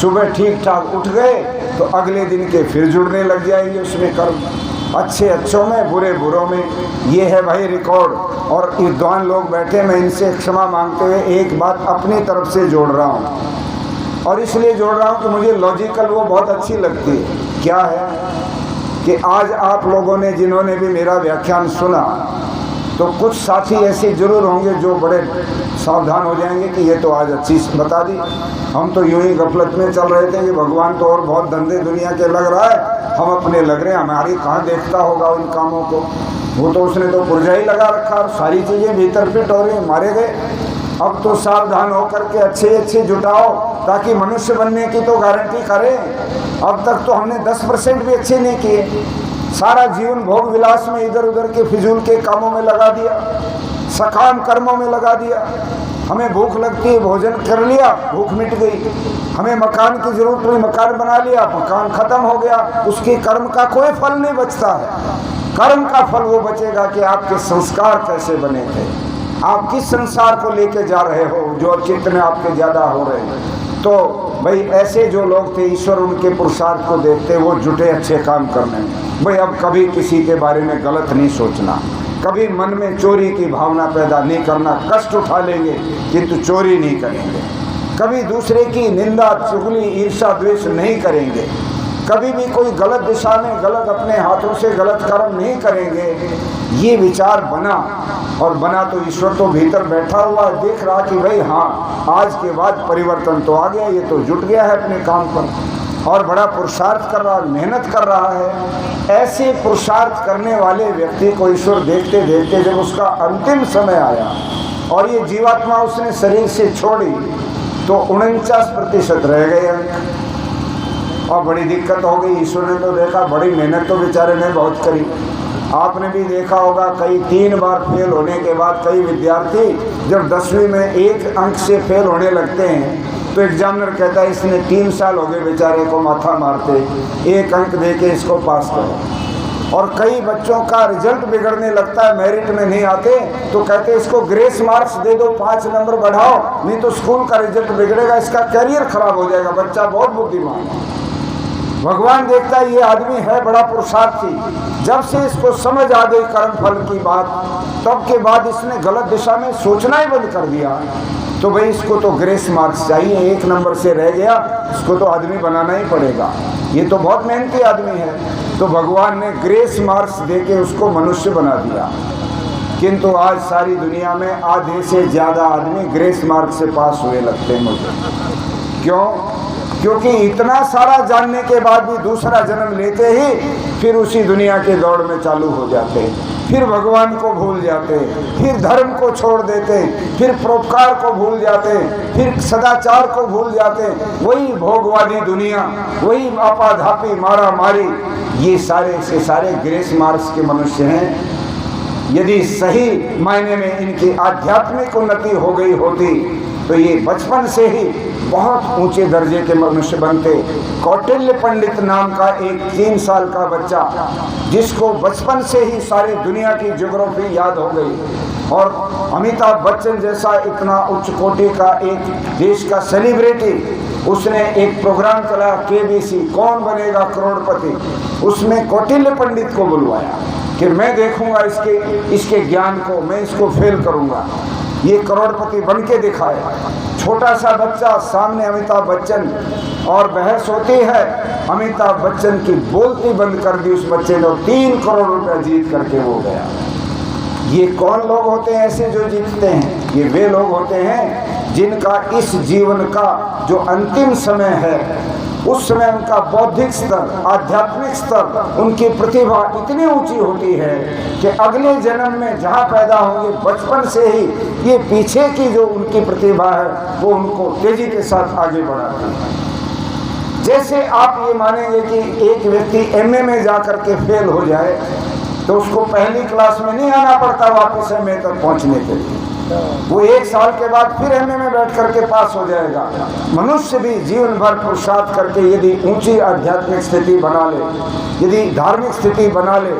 सुबह ठीक ठाक उठ गए तो अगले दिन के फिर जुड़ने लग जाएंगे उसमें कर्म। अच्छे अच्छों में, बुरे बुरों में। ये है भाई रिकॉर्ड। और विद्वान लोग बैठे, मैं इनसे क्षमा मांगते हुए एक बात अपनी तरफ से जोड़ रहा हूँ, और इसलिए जोड़ रहा हूँ कि मुझे लॉजिकल वो बहुत अच्छी लगती है। क्या है कि आज आप लोगों ने जिन्होंने भी मेरा व्याख्यान सुना, तो कुछ साथी ऐसे जरूर होंगे जो बड़े सावधान हो जाएंगे कि ये तो आज अच्छी बता दी, हम तो यूं ही गफलत में चल रहे थे कि भगवान तो और बहुत धंधे दुनिया के लग रहा है, हम अपने लग रहे हैं, हमारी कहाँ देखता होगा उन कामों को, वो तो उसने तो पुर्जा ही लगा रखा और सारी चीज़ें भीतर फिट हो रही, मारे गए। अब तो सावधान होकर के अच्छे अच्छे जुटाओ ताकि मनुष्य बनने की तो गारंटी करें। अब तक तो हमने 10% भी अच्छे नहीं किए, सारा जीवन भोग विलास में इधर उधर के फिजूल के कामों में लगा दिया, सकाम कर्मों में लगा दिया। हमें भूख लगती है, भोजन कर लिया, भूख मिट गई। हमें मकान की जरूरत हुई, मकान बना लिया, मकान खत्म हो गया। उसके कर्म का कोई फल नहीं बचता है। कर्म का फल वो बचेगा कि आपके संस्कार कैसे बने थे, आप किस संसार को लेके जा रहे हो, जो चित्त में आपके ज्यादा हो रहे हैं। तो भाई ऐसे जो लोग थे, ईश्वर उनके पुरुषार्थ को देखते, वो जुटे अच्छे काम करने में। भाई अब कभी किसी के बारे में गलत नहीं सोचना, कभी मन में चोरी की भावना पैदा नहीं करना। कष्ट उठा लेंगे किंतु चोरी नहीं करेंगे, कभी दूसरे की निंदा चुगली ईर्ष्या द्वेष नहीं करेंगे, कभी भी कोई गलत दिशा में गलत अपने हाथों से गलत कर्म नहीं करेंगे। ये विचार बना, और बना तो ईश्वर तो भीतर बैठा हुआ देख रहा कि भाई हाँ, आज के बाद परिवर्तन तो आ गया, ये तो जुट गया है अपने काम पर और बड़ा पुरुषार्थ कर रहा, मेहनत कर रहा है। ऐसे पुरुषार्थ करने वाले व्यक्ति को ईश्वर देखते देखते जब उसका अंतिम समय आया और ये जीवात्मा उसने शरीर से छोड़ी, तो 49% रह गए अंक, और बड़ी दिक्कत हो गई। ईश्वर ने तो देखा, बड़ी मेहनत तो बेचारे ने बहुत करी। आपने भी देखा होगा, कई 3 बार फेल होने के बाद कई विद्यार्थी जब 10वीं में 1 अंक से फेल होने लगते हैं, तो एग्जामिनर कहता है इसने 3 साल हो गए बेचारे को माथा मारते, 1 अंक दे के इसको पास करो। और कई बच्चों का रिजल्ट बिगड़ने लगता है, मेरिट में नहीं आते, तो कहते इसको ग्रेस मार्क्स दे दो, 5 नंबर बढ़ाओ, नहीं तो स्कूल का रिजल्ट बिगड़ेगा, इसका कैरियर खराब हो जाएगा। बच्चा बहुत बुद्धिमान है। भगवान देखता है ये आदमी है बड़ा पुरुषार्थी। जब से इसको समझ आ गई कर्म फल की बात, तब के बाद इसने गलत दिशा में सोचना ही बंद कर दिया। तो भाई इसको तो ग्रेस मार्क्स चाहिए, 1 नंबर से रह गया, इसको तो आदमी बनाना ही पड़ेगा, ये तो बहुत मेहनती आदमी है। तो भगवान ने ग्रेस मार्क्स देके उसको मनुष्य बना दिया। किंतु आज सारी दुनिया में आधे से ज़्यादा आदमी ग्रेस मार्क से पास हुए लगते हैं मुझे। क्यों? क्योंकि इतना सारा जानने के बाद भी दूसरा जन्म लेते ही फिर उसी दुनिया के दौड़ में चालू हो जाते हैं, फिर भगवान को भूल जाते, फिर धर्म को छोड़ देते, फिर परोपकार को भूल जाते, फिर सदाचार को भूल जाते। वही भोगवादी दुनिया, वही आपाधापी मारा मारी, ये सारे से सारे ग्रेस मार्क्स के मनुष्य हैं। यदि सही मायने में इनकी आध्यात्मिक उन्नति हो गई होती तो ये बचपन से ही बहुत ऊंचे दर्जे के मनुष्य बनते। कौटिल्य पंडित नाम का एक 3 साल का बच्चा, जिसको बचपन से ही सारी दुनिया की ज्योग्राफी याद हो गई, और अमिताभ बच्चन जैसा इतना उच्च कोटि का एक देश का सेलिब्रिटी, उसने एक प्रोग्राम चलाया KBC, कौन बनेगा करोड़पति। उसमें कौटिल्य पंडित को बुलवाया कि मैं देखूंगा इसके ज्ञान को, मैं इसको फेल करूंगा, ये करोड़पति बन के दिखाए। छोटा सा बच्चा सामने अमिताभ बच्चन, और बहस होती है, अमिताभ बच्चन की बोलती बंद कर दी उस बच्चे ने, 3 करोड़ रुपया जीत करके वो गया। ये कौन लोग होते हैं ऐसे जो जीतते हैं? ये वे लोग होते हैं जिनका इस जीवन का जो अंतिम समय है, उस समय उनका बौद्धिक स्तर, आध्यात्मिक स्तर, उनकी प्रतिभा इतनी ऊंची होती है कि अगले जन्म में जहाँ पैदा होंगे, बचपन से ही ये पीछे की जो उनकी प्रतिभा है वो उनको तेजी के साथ आगे बढ़ाती है। जैसे आप ये मानेंगे कि एक व्यक्ति MA में जा कर के फेल हो जाए तो उसको पहली क्लास में नहीं आना पड़ता वापस MA तक पहुँचने के लिए, वो 1 साल के बाद फिर MA में बैठ करके पास हो जाएगा। मनुष्य भी जीवन भर पुरुषार्थ करके यदि ऊंची आध्यात्मिक स्थिति बना ले, यदि धार्मिक स्थिति बना ले,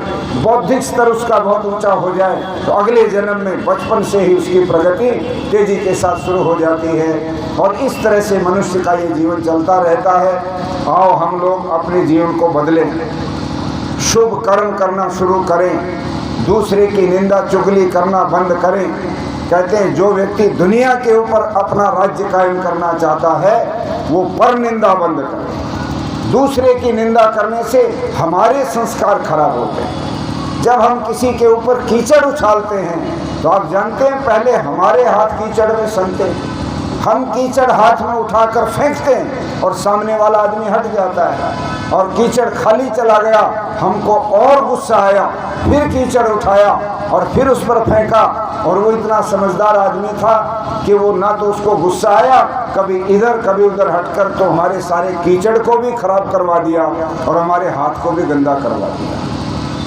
बौद्धिक स्तर उसका बहुत ऊंचा हो जाए, तो अगले जन्म में बचपन से ही उसकी प्रगति तेजी के साथ शुरू हो जाती है। और इस तरह से मनुष्य का ये जीवन चलता रहता है। आओ हम लोग अपने जीवन को बदलें, शुभ कर्म करना शुरू करें, दूसरे की निंदा चुगली करना बंद करें। कहते हैं जो व्यक्ति दुनिया के ऊपर अपना राज्य कायम करना चाहता है वो पर निंदा बंद करे। दूसरे की निंदा करने से हमारे संस्कार खराब होते हैं। जब हम किसी के ऊपर कीचड़ उछालते हैं तो आप जानते हैं पहले हमारे हाथ कीचड़ में सनते, हम कीचड़ हाथ में उठाकर फेंकते हैं और सामने वाला आदमी हट जाता है, और कीचड़ खाली चला गया, हमको और गुस्सा आया, फिर कीचड़ उठाया और फिर उस पर फेंका। और वो इतना समझदार आदमी था कि वो ना तो उसको गुस्सा आया, कभी इधर कभी उधर हटकर तो हमारे सारे कीचड़ को भी खराब करवा दिया और हमारे हाथ को भी गंदा करवा दिया।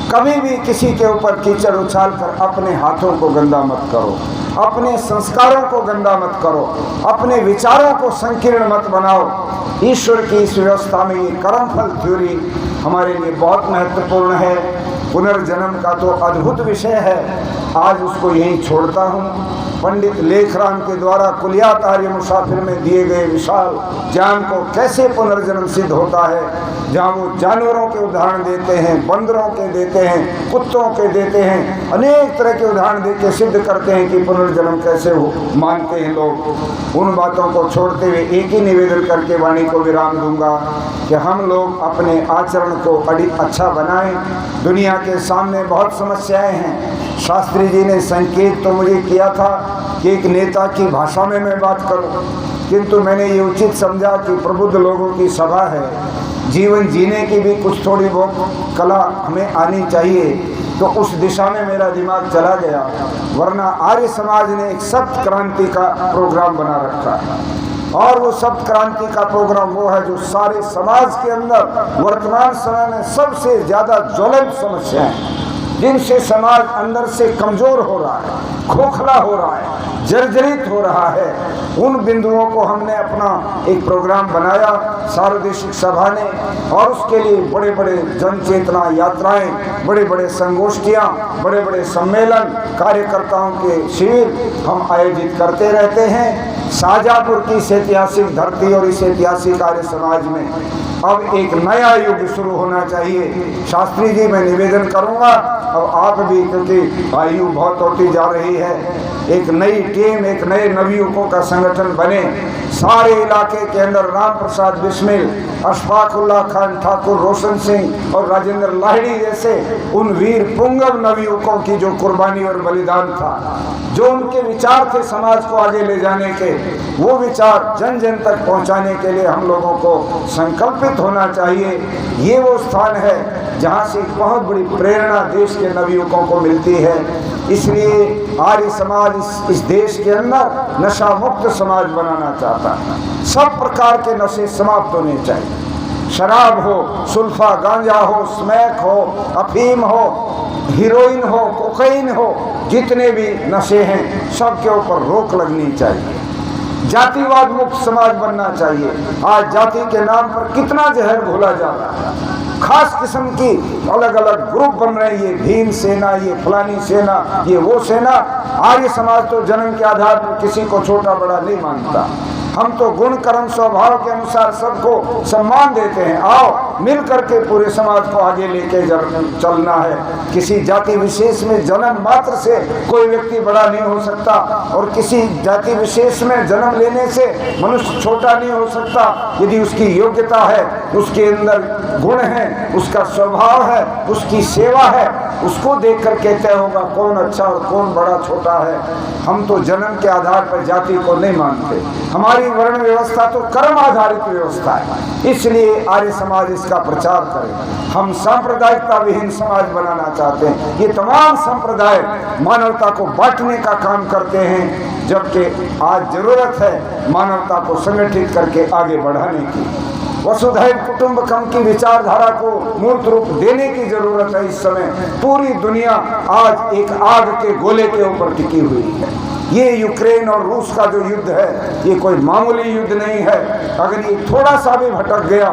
कभी भी किसी के ऊपर कीचड़ उछाल कर अपने हाथों को गंदा मत करो, अपने संस्कारों को गंदा मत करो, अपने विचारों को संकीर्ण मत बनाओ। ईश्वर की इस व्यवस्था में ये कर्मफल थ्योरी हमारे लिए बहुत महत्वपूर्ण है। पुनर्जन्म का तो अद्भुत विषय है, आज उसको यहीं छोड़ता हूँ। पंडित लेखराम के द्वारा कुलियात आर्य मुसाफिर में दिए गए विशाल ज्ञान को कैसे पुनर्जन्म सिद्ध होता है, जहाँ वो जानवरों के उदाहरण देते हैं, बंदरों के देते हैं, कुत्तों के देते हैं, अनेक तरह के उदाहरण देकर सिद्ध करते हैं कि पुनर्जन्म कैसे हो मानते हैं लोग। उन बातों को छोड़ते हुए एक ही निवेदन करके वाणी को विराम दूंगा कि हम लोग अपने आचरण को अच्छा बनाएं। दुनिया के सामने बहुत समस्याएं हैं। शास्त्री जी ने संकेत तो मुझे किया था कि एक नेता की भाषा में मैं बात करूं, किंतु मैंने ये उचित समझा कि प्रबुद्ध लोगों की सभा है, जीवन जीने की भी कुछ थोड़ी बहुत कला हमें आनी चाहिए, तो उस दिशा में मेरा दिमाग चला गया। वरना आर्य समाज ने एक सप्त क्रांति का प्रोग्राम बना रखा है, और वो सप्त क्रांति का प्रोग्राम वो है जो सारे समाज के अंदर वर्तमान समय में सबसे ज़्यादा ज्वलंत समस्याएं, जिनसे समाज अंदर से कमज़ोर हो रहा है, खोखला हो रहा है, जर्जरित हो रहा है, उन बिंदुओं को हमने अपना एक प्रोग्राम बनाया सार्वदेशिक सभा ने, और उसके लिए बड़े बड़े जन चेतना यात्राएं, बड़े बड़े संगोष्ठियां, बड़े बड़े सम्मेलन, कार्यकर्ताओं के शिविर हम आयोजित करते रहते हैं। शाहजहाँपुर की इस ऐतिहासिक धरती और इस ऐतिहासिक आर्य समाज में अब एक नया युग शुरू होना चाहिए। शास्त्री जी मैं निवेदन करूंगा, अब आप भी, क्योंकि आयु बहुत होती जा रही है, एक नई टीम, एक नए नवयुवकों का संगठन बने। सारे इलाके के अंदर राम प्रसाद बिस्मिल, अशफाकुल्लाह खान ठाकुर, रोशन सिंह और राजेंद्र लाहिड़ी जैसे उन वीर पुंगव नवयुवकों की जो कुर्बानी और बलिदान था, जो उनके विचार थे समाज को आगे ले जाने के, वो विचार जन जन तक पहुंचाने के लिए हम लोगों को संकल्पित होना चाहिए। ये वो स्थान है जहाँ से एक बहुत बड़ी प्रेरणा देश के नवयुवकों को मिलती है। इसलिए आर्य समाज इस देश के अंदर नशा मुक्त समाज बनाना चाहता है। सब प्रकार के नशे समाप्त होने चाहिए, शराब हो, सुल्फा गांजा हो, स्मैक हो, अफीम हो, हीरोइन हो, कोकाइन हो, जितने भी नशे हैं सब के ऊपर रोक लगनी चाहिए। जातिवाद मुक्त समाज बनना चाहिए। आज जाति के नाम पर कितना जहर घोला जा रहा है, खास किस्म की अलग अलग ग्रुप बन रहे हैं, ये भीम सेना, ये फलानी सेना, ये वो सेना। आर्य समाज तो जन्म के आधार पर किसी को छोटा बड़ा नहीं मानता। हम तो गुण कर्म स्वभाव के अनुसार सबको सम्मान देते हैं। आओ मिल करके पूरे समाज को आगे लेके चलना है। किसी जाति विशेष में जन्म मात्र से कोई व्यक्ति बड़ा नहीं हो सकता, और किसी जाति विशेष में जन्म लेने से मनुष्य छोटा नहीं हो सकता। यदि उसकी योग्यता है, उसके अंदर गुण है, उसका स्वभाव है, उसकी सेवा है, उसको देख करके तय होगा कौन अच्छा और कौन बड़ा छोटा है। हम तो जन्म के आधार पर जाति को नहीं मानते। हमारी वर्ण व्यवस्था तो कर्म आधारित व्यवस्था है, इसलिए आर्य समाज इसका प्रचार करे। हम सांप्रदायिकता विहीन समाज बनाना चाहते हैं। ये तमाम संप्रदाय मानवता को बांटने का काम करते हैं, जबकि आज जरूरत है मानवता को संगठित करके आगे बढ़ाने की। वसुधैव कुटुंबकम की विचारधारा को मूर्त रूप देने की जरूरत है। इस समय पूरी दुनिया आज एक आग के गोले के ऊपर टिकी हुई है। ये यूक्रेन और रूस का जो युद्ध है, ये कोई मामूली युद्ध नहीं है। अगर ये थोड़ा सा भी भटक गया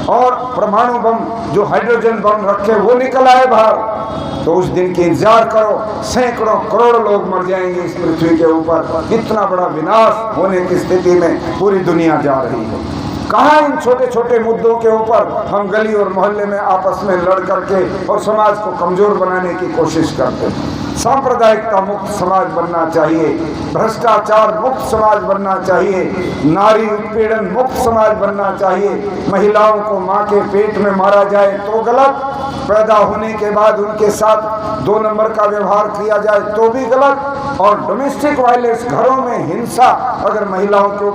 और परमाणु बम, जो हाइड्रोजन बम रखे, वो निकल आए बाहर, तो उस दिन की इंतजार करो, सैकड़ों करोड़ लोग मर जाएंगे इस पृथ्वी के ऊपर। इतना बड़ा विनाश होने की स्थिति में पूरी दुनिया जा रही है। कहाँ इन छोटे छोटे मुद्दों के ऊपर हम गली और मोहल्ले में आपस में लड़ करके और समाज को कमजोर बनाने की कोशिश करते हैं। सांप्रदायिकता मुक्त समाज बनना चाहिए, भ्रष्टाचार मुक्त समाज बनना चाहिए, नारी उत्पीड़न मुक्त समाज बनना चाहिए। महिलाओं को माँ के पेट में मारा जाए तो गलत, पैदा होने के बाद उनके साथ 2 नंबर का व्यवहार किया जाए तो भी गलत, और डोमेस्टिक वायलेंस, घरों में हिंसा अगर महिलाओं के